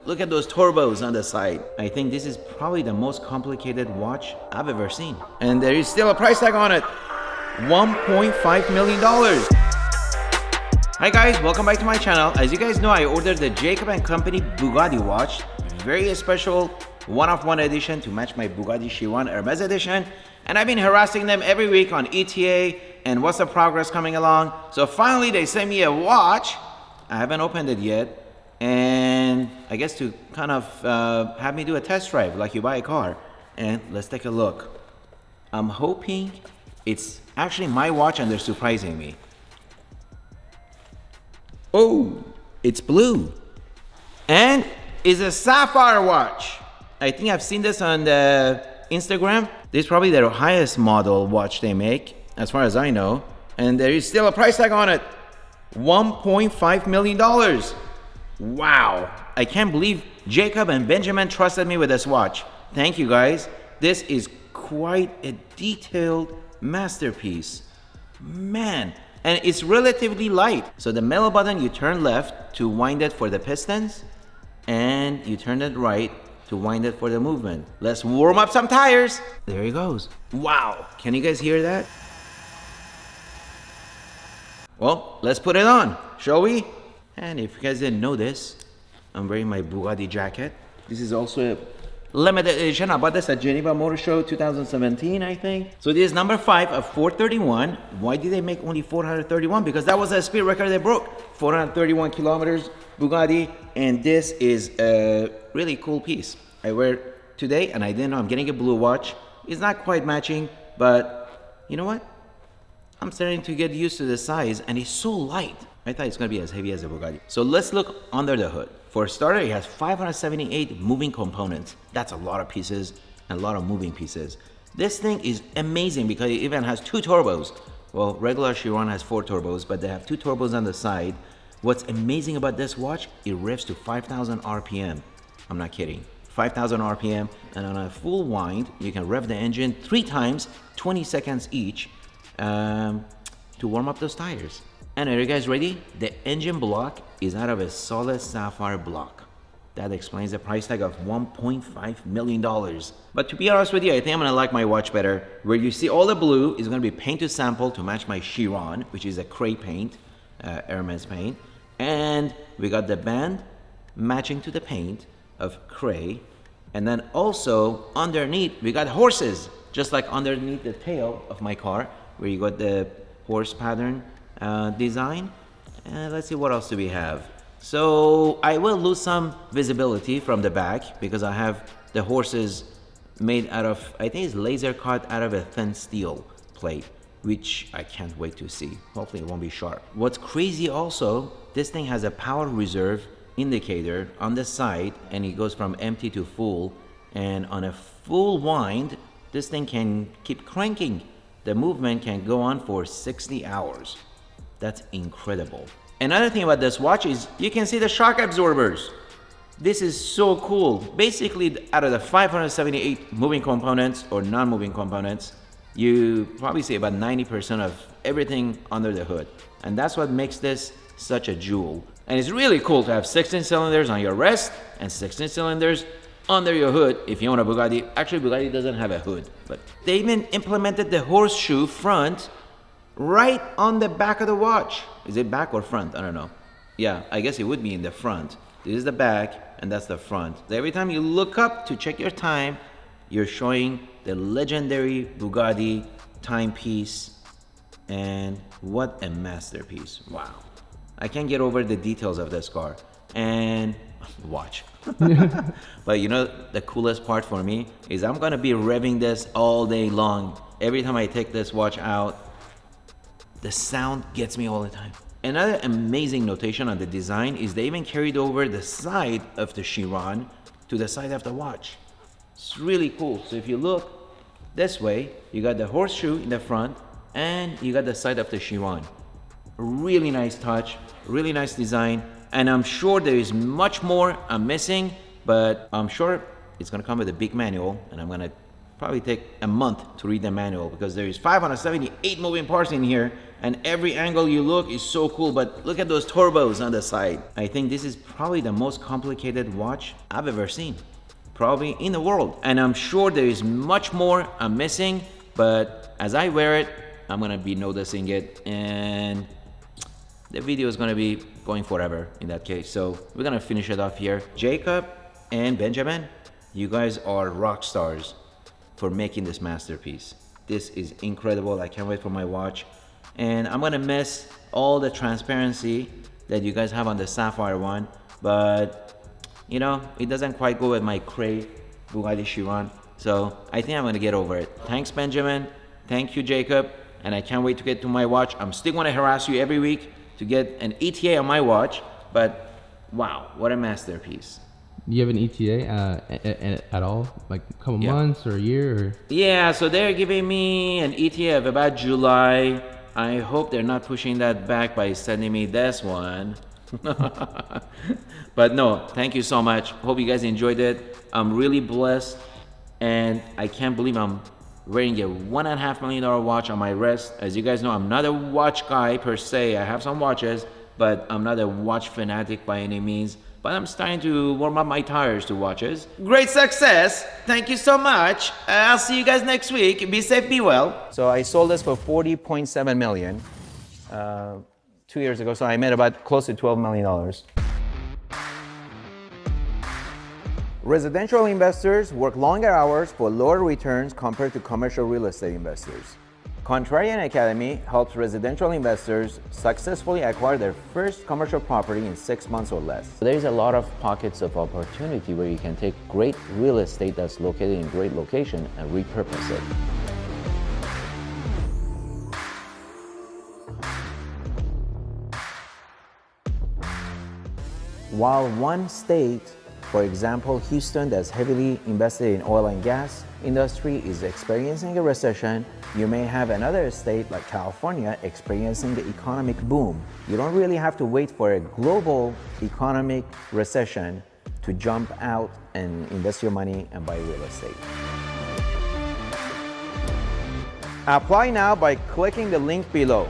Look at those turbos on the side. I think this is probably the most complicated watch I've ever seen. And there is still a price tag on it. $1.5 million. Hi guys, welcome back to my channel. As you guys know, I ordered the Jacob & Company Bugatti watch. Very special one-of-one edition to match my Bugatti Chiron Hermes edition. And I've been harassing them every week on ETA and what's the progress coming along. So finally they sent me a watch. I haven't opened it yet. And I guess to kind of have me do a test drive like you buy a car. And let's take a look. I'm hoping it's actually my watch and they're surprising me. Oh, it's blue. And it's a sapphire watch. I think I've seen this on the Instagram. This is probably their highest model watch they make, as far as I know. And there is still a price tag on it. $1.5 million. Wow, I can't believe Jacob and Benjamin trusted me with this watch. Thank you guys. This is quite a detailed masterpiece. Man, and it's relatively light. So the metal button, you turn left to wind it for the pistons, and you turn it right to wind it for the movement. Let's warm up some tires. There he goes. Wow, can you guys hear that? Well, let's put it on, shall we? And if you guys didn't know this, I'm wearing my Bugatti jacket. This is also a limited edition. I bought this at Geneva Motor Show 2017, I think. So this is number 5 of 431. Why did they make only 431? Because that was a speed record they broke. 431 kilometers, Bugatti. And this is a really cool piece. I wear it today, and I didn't know I'm getting a blue watch. It's not quite matching, but you know what? I'm starting to get used to the size, and it's so light. I thought it's going to be as heavy as a Bugatti. So let's look under the hood. For a starter, it has 578 moving components. That's a lot of pieces and a lot of moving pieces. This thing is amazing because it even has 2 turbos. Well, regular Chiron has 4 turbos, but they have 2 turbos on the side. What's amazing about this watch, it revs to 5,000 RPM. I'm not kidding. 5,000 RPM, and on a full wind, you can rev the engine 3 times, 20 seconds each, to warm up those tires. And are you guys ready? The engine block is out of a solid sapphire block. That explains the price tag of $1.5 million. But to be honest with you, I think I'm gonna like my watch better. Where you see all the blue is gonna be paint to sample to match my Chiron, which is a Cray paint, Hermes paint. And we got the band matching to the paint of Cray. And then also underneath, we got horses, just like underneath the tail of my car, where you got the horse pattern design. And let's see, what else do we have? So I will lose some visibility from the back because I have the horses made out of, I think it's laser cut out of a thin steel plate, which I can't wait to see. Hopefully it won't be sharp. What's crazy also, this thing has a power reserve indicator on the side, and it goes from empty to full, and on a full wind this thing can keep cranking. The movement can go on for 60 hours. That's incredible. Another thing about this watch is you can see the shock absorbers. This is so cool. Basically, out of the 578 moving components or non-moving components, you probably see about 90% of everything under the hood. And that's what makes this such a jewel. And it's really cool to have 16 cylinders on your wrist and 16 cylinders under your hood if you own a Bugatti. Actually, Bugatti doesn't have a hood, but they even implemented the horseshoe front right on the back of the watch. Is it back or front? I don't know. Yeah, I guess it would be in the front. This is the back, and that's the front. So every time you look up to check your time, you're showing the legendary Bugatti timepiece, and what a masterpiece. Wow. I can't get over the details of this car. And watch. But you know, the coolest part for me is I'm gonna be revving this all day long. Every time I take this watch out, the sound gets me all the time. Another amazing notation on the design is they even carried over the side of the Chiron to the side of the watch. It's really cool. So if you look this way, you got the horseshoe in the front and you got the side of the Chiron. Really nice touch, really nice design. And I'm sure there is much more I'm missing, but I'm sure it's gonna come with a big manual, and I'm gonna probably take a month to read the manual because there is 578 moving parts in here, and every angle you look is so cool. But look at those turbos on the side. I think this is probably the most complicated watch I've ever seen, probably in the world. And I'm sure there is much more I'm missing, but as I wear it, I'm gonna be noticing it, and the video is gonna be going forever in that case. So we're gonna finish it off here. Jacob and Benjamin, you guys are rock stars for making this masterpiece. This is incredible. I can't wait for my watch. And I'm gonna miss all the transparency that you guys have on the sapphire one, but you know, it doesn't quite go with my Crave Bugatti Chiron. So I think I'm gonna get over it. Thanks, Benjamin. Thank you, Jacob. And I can't wait to get to my watch. I'm still gonna harass you every week to get an ETA on my watch, but wow, what a masterpiece. You have an ETA at all? Like a couple months or a year? Or? Yeah, so they're giving me an ETA of about July. I hope they're not pushing that back by sending me this one. But no, thank you so much. Hope you guys enjoyed it. I'm really blessed, and I can't believe I'm wearing a $1.5 million watch on my wrist. As you guys know, I'm not a watch guy per se. I have some watches, but I'm not a watch fanatic by any means. But I'm starting to warm up my tires to watches. Great success. Thank you so much. I'll see you guys next week. Be safe, be well. So I sold this for 40.7 million 2 years ago. So I made about close to $12 million. Residential investors work longer hours for lower returns compared to commercial real estate investors. Contrarian Academy helps residential investors successfully acquire their first commercial property in 6 months or less. There's a lot of pockets of opportunity where you can take great real estate that's located in great location and repurpose it. While one state, for example, Houston, that's heavily invested in oil and gas industry, is experiencing a recession, you may have another state like California experiencing the economic boom. You don't really have to wait for a global economic recession to jump out and invest your money and buy real estate. Apply now by clicking the link below.